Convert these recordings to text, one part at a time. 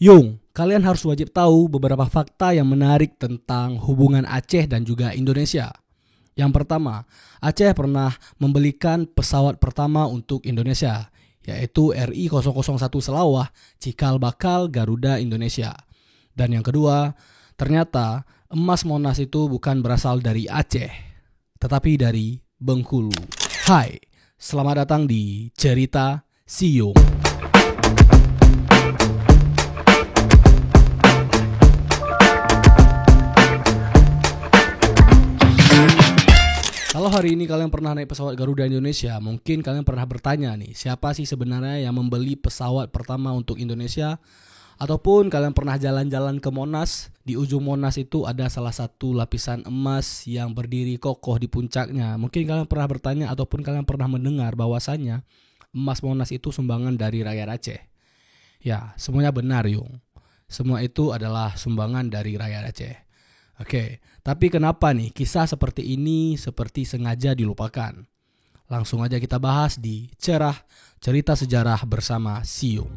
Yung, kalian harus wajib tahu beberapa fakta yang menarik tentang hubungan Aceh dan juga Indonesia. Yang pertama, Aceh pernah membelikan pesawat pertama untuk Indonesia, yaitu RI-001 Selawah Cikal Bakal Garuda Indonesia. Dan yang kedua, ternyata emas Monas itu bukan berasal dari Aceh, tetapi dari Bengkulu. Hai, selamat datang di Cerita Siung. Kalau hari ini kalian pernah naik pesawat Garuda Indonesia, mungkin kalian pernah bertanya nih, siapa sih sebenarnya yang membeli pesawat pertama untuk Indonesia? Ataupun kalian pernah jalan-jalan ke Monas, di ujung Monas itu ada salah satu lapisan emas yang berdiri kokoh di puncaknya. Mungkin kalian pernah bertanya ataupun kalian pernah mendengar bahwasannya emas Monas itu sumbangan dari rakyat Aceh. Ya, semuanya benar, Yung. Semua itu adalah sumbangan dari rakyat Aceh. Oke, tapi kenapa nih kisah seperti ini seperti sengaja dilupakan? Langsung aja kita bahas di Cerita Sejarah bersama Siung.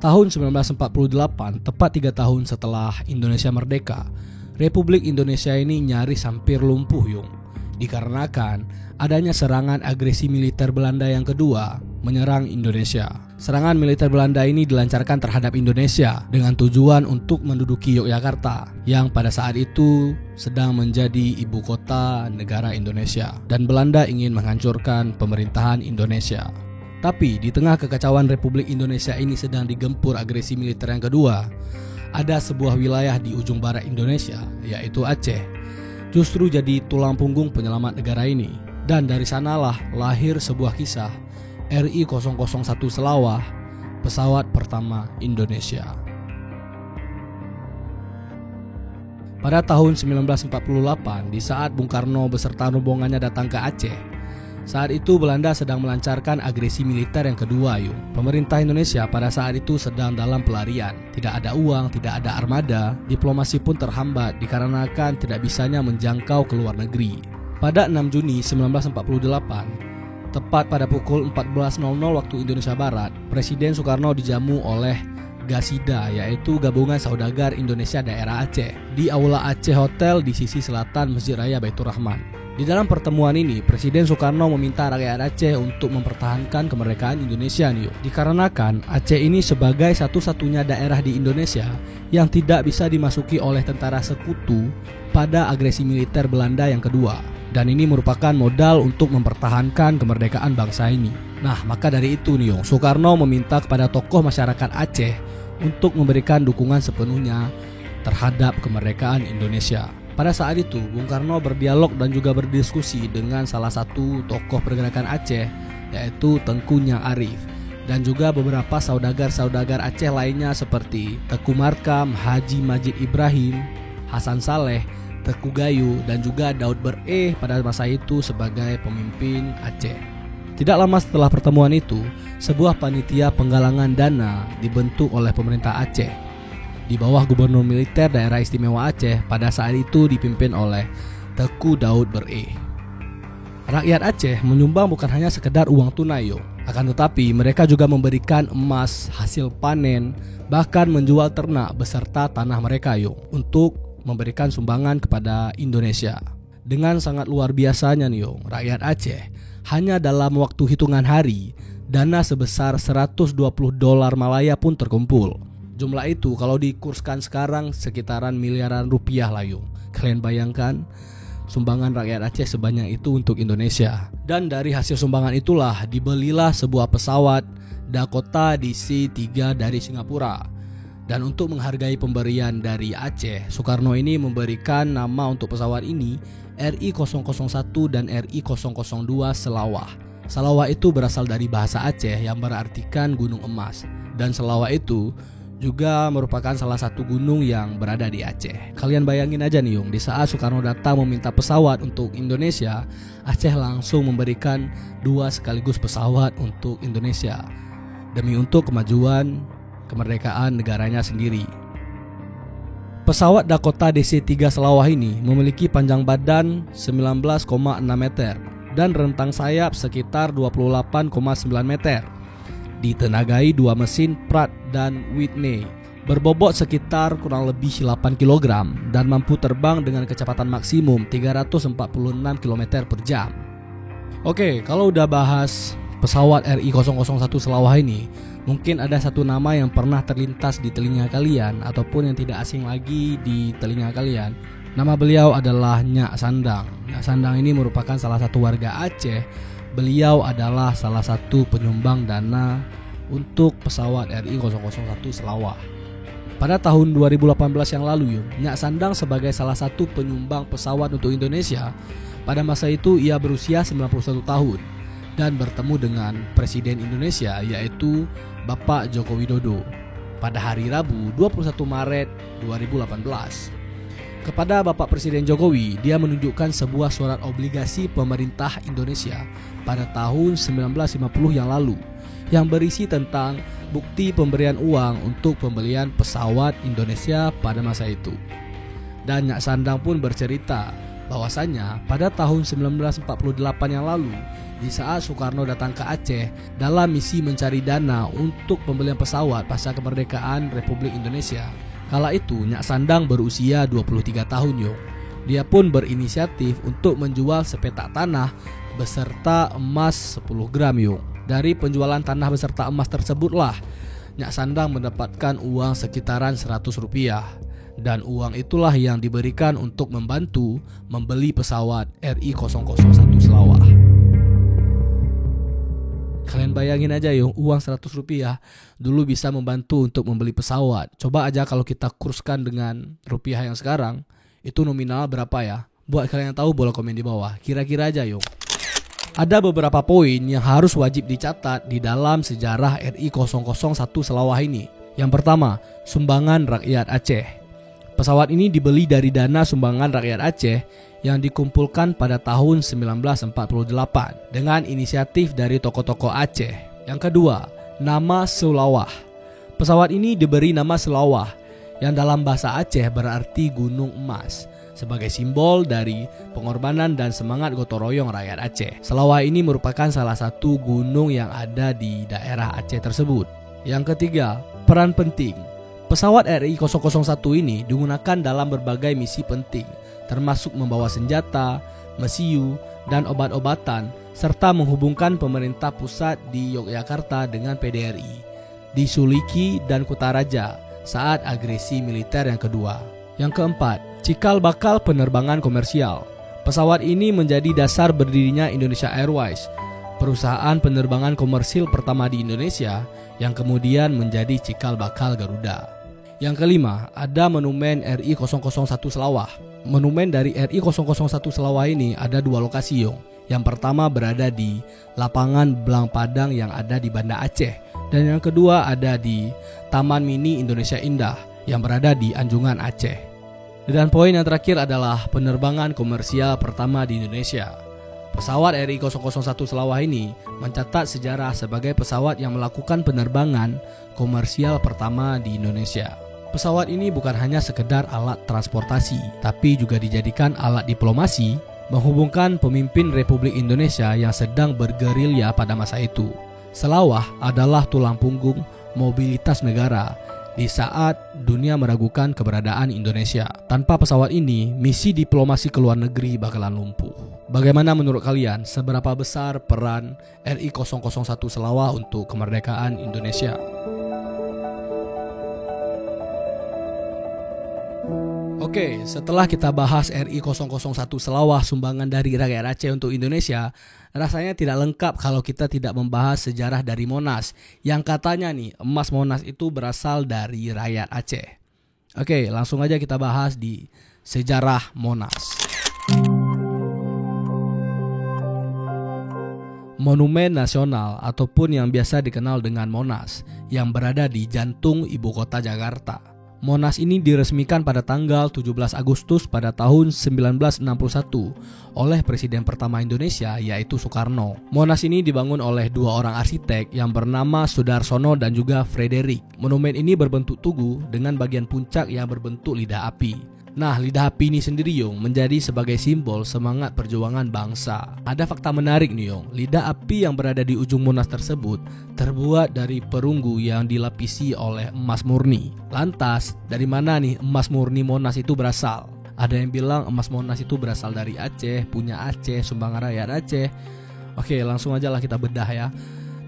Tahun 1948, tepat 3 tahun setelah Indonesia merdeka, Republik Indonesia ini nyaris hampir lumpuh, Yung. Dikarenakan adanya serangan agresi militer Belanda yang kedua menyerang Indonesia. Serangan militer Belanda ini dilancarkan terhadap Indonesia dengan tujuan untuk menduduki Yogyakarta yang pada saat itu sedang menjadi ibu kota negara Indonesia, dan Belanda ingin menghancurkan pemerintahan Indonesia. Tapi di tengah kekacauan Republik Indonesia ini sedang digempur agresi militer yang kedua, ada sebuah wilayah di ujung barat Indonesia, yaitu Aceh, justru jadi tulang punggung penyelamat negara ini. Dan dari sanalah lahir sebuah kisah RI-001 Selawah, pesawat pertama Indonesia. Pada tahun 1948, di saat Bung Karno beserta rombongannya datang ke Aceh, saat itu Belanda sedang melancarkan agresi militer yang kedua, Yung. Pemerintah Indonesia pada saat itu sedang dalam pelarian. Tidak ada uang, tidak ada armada, diplomasi pun terhambat dikarenakan tidak bisanya menjangkau ke luar negeri. Pada 6 Juni 1948, tepat pada pukul 14.00 waktu Indonesia Barat, Presiden Soekarno dijamu oleh Gasida, yaitu Gabungan Saudagar Indonesia Daerah Aceh, di Aula Aceh Hotel di sisi selatan Masjid Raya Baitur Rahman. Di dalam pertemuan ini, Presiden Soekarno meminta rakyat Aceh untuk mempertahankan kemerdekaan Indonesia, dikarenakan Aceh ini sebagai satu-satunya daerah di Indonesia yang tidak bisa dimasuki oleh tentara sekutu pada agresi militer Belanda yang kedua. Dan ini merupakan modal untuk mempertahankan kemerdekaan bangsa ini. Nah, maka dari itu Soekarno meminta kepada tokoh masyarakat Aceh untuk memberikan dukungan sepenuhnya terhadap kemerdekaan Indonesia. Pada saat itu, Bung Karno berdialog dan juga berdiskusi dengan salah satu tokoh pergerakan Aceh, yaitu Tengku Nyang Arif, dan juga beberapa saudagar-saudagar Aceh lainnya seperti Teku Markam, Haji Majid Ibrahim, Hasan Saleh, Teku Gayu, dan juga Daud Bereh pada masa itu sebagai pemimpin Aceh. Tidak lama setelah pertemuan itu, sebuah panitia penggalangan dana dibentuk oleh pemerintah Aceh di bawah Gubernur Militer Daerah Istimewa Aceh pada saat itu dipimpin oleh Teku Daud Bereh. Rakyat Aceh menyumbang bukan hanya sekedar uang tunai, akan tetapi mereka juga memberikan emas, hasil panen, bahkan menjual ternak beserta tanah mereka untuk memberikan sumbangan kepada Indonesia. Dengan sangat luar biasanya rakyat Aceh hanya dalam waktu hitungan hari, dana sebesar $120 Malaya pun terkumpul. Jumlah itu kalau dikurskan sekarang sekitaran miliaran rupiah lah, Kalian bayangkan sumbangan rakyat Aceh sebanyak itu untuk Indonesia. Dan dari hasil sumbangan itulah dibelilah sebuah pesawat Dakota DC-3 dari Singapura. Dan untuk menghargai pemberian dari Aceh, Soekarno ini memberikan nama untuk pesawat ini RI-001 dan RI-002 Selawah. Selawah itu berasal dari bahasa Aceh yang berartikan gunung emas. Dan Selawah itu juga merupakan salah satu gunung yang berada di Aceh. Kalian bayangin aja di saat Soekarno datang meminta pesawat untuk Indonesia, Aceh langsung memberikan 2 sekaligus pesawat untuk Indonesia demi untuk kemajuan kemerdekaan negaranya sendiri. Pesawat Dakota DC-3 Selawah ini memiliki panjang badan 19,6 meter dan rentang sayap sekitar 28,9 meter. Ditenagai dua mesin Pratt dan Whitney, berbobot sekitar kurang lebih 8 kg dan mampu terbang dengan kecepatan maksimum 346 km per jam. Oke, kalau udah bahas pesawat RI-001 Selawah ini, mungkin ada satu nama yang pernah terlintas di telinga kalian ataupun yang tidak asing lagi di telinga kalian. Nama beliau adalah Nyak Sandang. Nyak Sandang ini merupakan salah satu warga Aceh. Beliau adalah salah satu penyumbang dana untuk pesawat RI-001 Selawah. Pada tahun 2018 yang lalu, Nyak Sandang sebagai salah satu penyumbang pesawat untuk Indonesia. Pada masa itu ia berusia 91 tahun dan bertemu dengan Presiden Indonesia yaitu Bapak Joko Widodo pada hari Rabu 21 Maret 2018. Kepada Bapak Presiden Jokowi, dia menunjukkan sebuah surat obligasi pemerintah Indonesia pada tahun 1950 yang lalu yang berisi tentang bukti pemberian uang untuk pembelian pesawat Indonesia pada masa itu. Dan Nyak Sandang pun bercerita bahwasannya pada tahun 1948 yang lalu, di saat Soekarno datang ke Aceh dalam misi mencari dana untuk pembelian pesawat pasca kemerdekaan Republik Indonesia, kala itu Nyak Sandang berusia 23 tahun yo. Dia pun berinisiatif untuk menjual sepetak tanah beserta emas 10 gram yo. Dari penjualan tanah beserta emas tersebutlah Nyak Sandang mendapatkan uang sekitaran 100 rupiah. Dan uang itulah yang diberikan untuk membantu membeli pesawat RI-001 Selawah. Kalian bayangin aja yo, uang 100 rupiah dulu bisa membantu untuk membeli pesawat. Coba aja kalau kita kurskan dengan rupiah yang sekarang, itu nominal berapa ya? Buat kalian yang tahu boleh komen di bawah. Kira-kira aja yo. Ada beberapa poin yang harus wajib dicatat di dalam sejarah RI-001 Selawah ini. Yang pertama, sumbangan rakyat Aceh. Pesawat ini dibeli dari dana sumbangan rakyat Aceh yang dikumpulkan pada tahun 1948 dengan inisiatif dari tokoh-tokoh Aceh. Yang kedua, nama Selawah. Pesawat ini diberi nama Selawah yang dalam bahasa Aceh berarti gunung emas sebagai simbol dari pengorbanan dan semangat gotong royong rakyat Aceh. Selawah ini merupakan salah satu gunung yang ada di daerah Aceh tersebut. Yang ketiga, peran penting. Pesawat RI-001 ini digunakan dalam berbagai misi penting, termasuk membawa senjata, mesiu, dan obat-obatan, serta menghubungkan pemerintah pusat di Yogyakarta dengan PDRI, di Suliki dan Kutaraja saat agresi militer yang kedua. Yang keempat, cikal bakal penerbangan komersial. Pesawat ini menjadi dasar berdirinya Indonesia Airways, perusahaan penerbangan komersil pertama di Indonesia yang kemudian menjadi cikal bakal Garuda. Yang kelima, ada monumen RI-001 Selawah. Monumen dari RI-001 Selawah ini ada dua lokasi yo. Yang pertama berada di lapangan Belang Padang yang ada di Banda Aceh, dan yang kedua ada di Taman Mini Indonesia Indah yang berada di Anjungan Aceh. Dan poin yang terakhir adalah penerbangan komersial pertama di Indonesia. Pesawat RI-001 Selawah ini mencatat sejarah sebagai pesawat yang melakukan penerbangan komersial pertama di Indonesia. Pesawat ini bukan hanya sekedar alat transportasi, tapi juga dijadikan alat diplomasi menghubungkan pemimpin Republik Indonesia yang sedang bergerilya pada masa itu. Selawah adalah tulang punggung mobilitas negara di saat dunia meragukan keberadaan Indonesia. Tanpa pesawat ini, misi diplomasi ke luar negeri bakalan lumpuh. Bagaimana menurut kalian, seberapa besar peran RI-001 Selawah untuk kemerdekaan Indonesia? Oke, setelah kita bahas RI-001 Selawah sumbangan dari rakyat Aceh untuk Indonesia, rasanya tidak lengkap kalau kita tidak membahas sejarah dari Monas, yang katanya nih emas Monas itu berasal dari rakyat Aceh. Oke, langsung aja kita bahas di sejarah Monas. Monumen Nasional ataupun yang biasa dikenal dengan Monas yang berada di jantung ibu kota Jakarta. Monas ini diresmikan pada tanggal 17 Agustus pada tahun 1961 oleh Presiden pertama Indonesia yaitu Soekarno. Monas ini dibangun oleh dua orang arsitek yang bernama Sudarsono dan juga Frederick. Monumen ini berbentuk tugu dengan bagian puncak yang berbentuk lidah api. Nah, lidah api ini sendiri Yung menjadi sebagai simbol semangat perjuangan bangsa. Ada fakta menarik nih Yung, lidah api yang berada di ujung Monas tersebut terbuat dari perunggu yang dilapisi oleh emas murni. Lantas, dari mana nih emas murni Monas itu berasal? Ada yang bilang emas Monas itu berasal dari Aceh, punya Aceh, sumbangan rakyat Aceh. Oke, langsung aja lah kita bedah ya.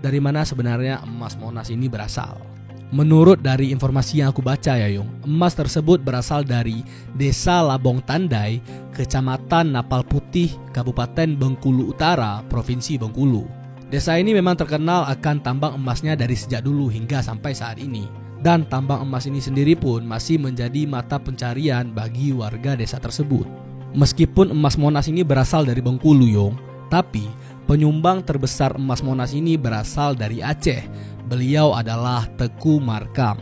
Dari mana sebenarnya emas Monas ini berasal? Menurut dari informasi yang aku baca ya Yung, emas tersebut berasal dari Desa Labong Tandai, Kecamatan Napal Putih, Kabupaten Bengkulu Utara, Provinsi Bengkulu. Desa ini memang terkenal akan tambang emasnya dari sejak dulu hingga sampai saat ini. Dan tambang emas ini sendiri pun masih menjadi mata pencarian bagi warga desa tersebut. Meskipun emas Monas ini berasal dari Bengkulu Yung, tapi penyumbang terbesar emas Monas ini berasal dari Aceh. Beliau adalah Teku Markam,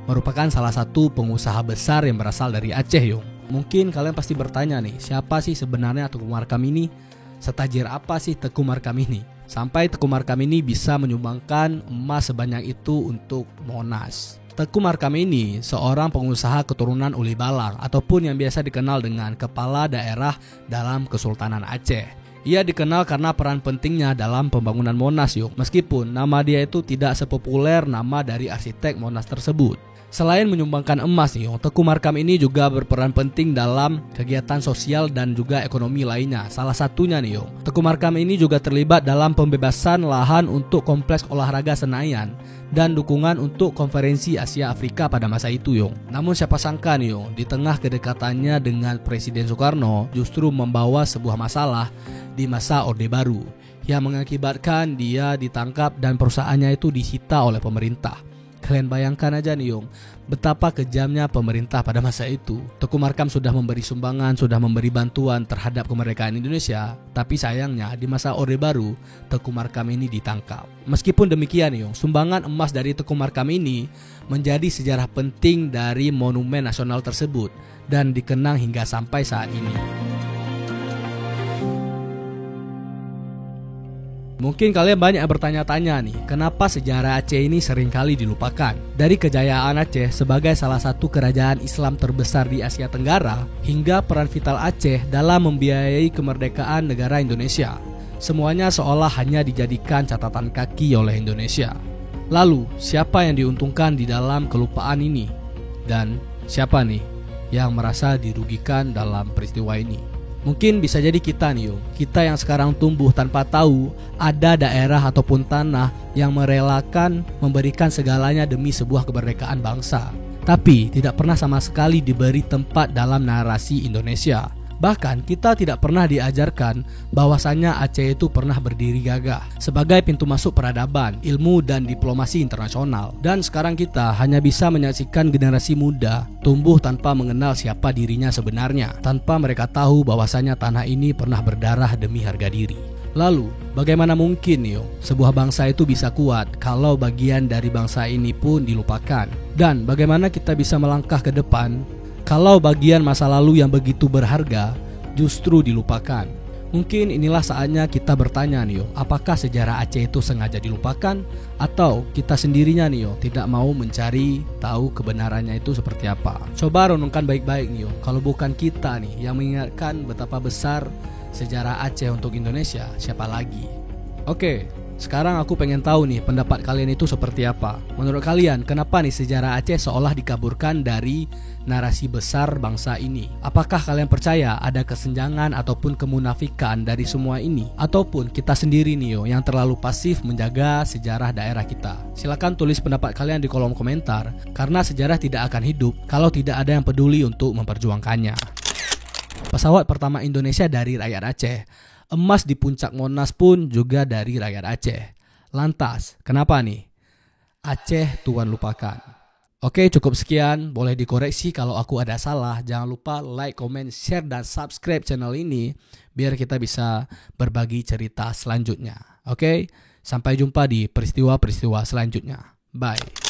merupakan salah satu pengusaha besar yang berasal dari Aceh Yung. Mungkin kalian pasti bertanya nih, siapa sih sebenarnya Teku Markam ini? Setajir apa sih Teku Markam ini? Sampai Teku Markam ini bisa menyumbangkan emas sebanyak itu untuk Monas. Teku Markam ini seorang pengusaha keturunan Uli Balang ataupun yang biasa dikenal dengan Kepala Daerah dalam Kesultanan Aceh. Ia dikenal karena peran pentingnya dalam pembangunan Monas Yung. Meskipun nama dia itu tidak sepopuler nama dari arsitek Monas tersebut. Selain menyumbangkan emas Yung, Teku Markam ini juga berperan penting dalam kegiatan sosial dan juga ekonomi lainnya. Salah satunya nih Yung, Teku Markam ini juga terlibat dalam pembebasan lahan untuk kompleks olahraga Senayan dan dukungan untuk konferensi Asia Afrika pada masa itu Yung. Namun siapa sangka nih Yung, di tengah kedekatannya dengan Presiden Soekarno justru membawa sebuah masalah di masa Orde Baru yang mengakibatkan dia ditangkap dan perusahaannya itu disita oleh pemerintah. Kalian bayangkan aja nih Yung, betapa kejamnya pemerintah pada masa itu. Teku Markam sudah memberi sumbangan, sudah memberi bantuan terhadap kemerdekaan Indonesia, tapi sayangnya di masa Orde Baru Teku Markam ini ditangkap. Meskipun demikian Yung, sumbangan emas dari Teku Markam ini menjadi sejarah penting dari monumen nasional tersebut dan dikenang hingga sampai saat ini. Mungkin kalian banyak bertanya-tanya nih, kenapa sejarah Aceh ini seringkali dilupakan? Dari kejayaan Aceh sebagai salah satu kerajaan Islam terbesar di Asia Tenggara, hingga peran vital Aceh dalam membiayai kemerdekaan negara Indonesia. Semuanya seolah hanya dijadikan catatan kaki oleh Indonesia. Lalu, siapa yang diuntungkan di dalam kelupaan ini? Dan siapa nih yang merasa dirugikan dalam peristiwa ini? Mungkin bisa jadi kita nih Yung, kita yang sekarang tumbuh tanpa tahu ada daerah ataupun tanah yang merelakan memberikan segalanya demi sebuah kemerdekaan bangsa, tapi tidak pernah sama sekali diberi tempat dalam narasi Indonesia. Bahkan kita tidak pernah diajarkan bahwasannya Aceh itu pernah berdiri gagah sebagai pintu masuk peradaban, ilmu dan diplomasi internasional. Dan sekarang kita hanya bisa menyaksikan generasi muda tumbuh tanpa mengenal siapa dirinya sebenarnya, tanpa mereka tahu bahwasannya tanah ini pernah berdarah demi harga diri. Lalu, bagaimana mungkin sebuah bangsa itu bisa kuat kalau bagian dari bangsa ini pun dilupakan? Dan bagaimana kita bisa melangkah ke depan kalau bagian masa lalu yang begitu berharga justru dilupakan? Mungkin inilah saatnya kita bertanya nih apakah sejarah Aceh itu sengaja dilupakan atau kita sendirinya nih tidak mau mencari tahu kebenarannya itu seperti apa? Coba renungkan baik-baik nih kalau bukan kita nih yang mengingatkan betapa besar sejarah Aceh untuk Indonesia, siapa lagi? Oke, sekarang aku pengen tahu nih pendapat kalian itu seperti apa. Menurut kalian kenapa nih sejarah Aceh seolah dikaburkan dari narasi besar bangsa ini? Apakah kalian percaya ada kesenjangan ataupun kemunafikan dari semua ini? Ataupun kita sendiri nih yang terlalu pasif menjaga sejarah daerah kita? Silakan tulis pendapat kalian di kolom komentar, karena sejarah tidak akan hidup kalau tidak ada yang peduli untuk memperjuangkannya. Pesawat pertama Indonesia dari rakyat Aceh. Emas di puncak Monas pun juga dari rakyat Aceh. Lantas, kenapa nih Aceh Tuhan lupakan? Oke, cukup sekian. Boleh dikoreksi kalau aku ada salah. Jangan lupa like, comment, share, dan subscribe channel ini biar kita bisa berbagi cerita selanjutnya. Oke, sampai jumpa di peristiwa-peristiwa selanjutnya. Bye.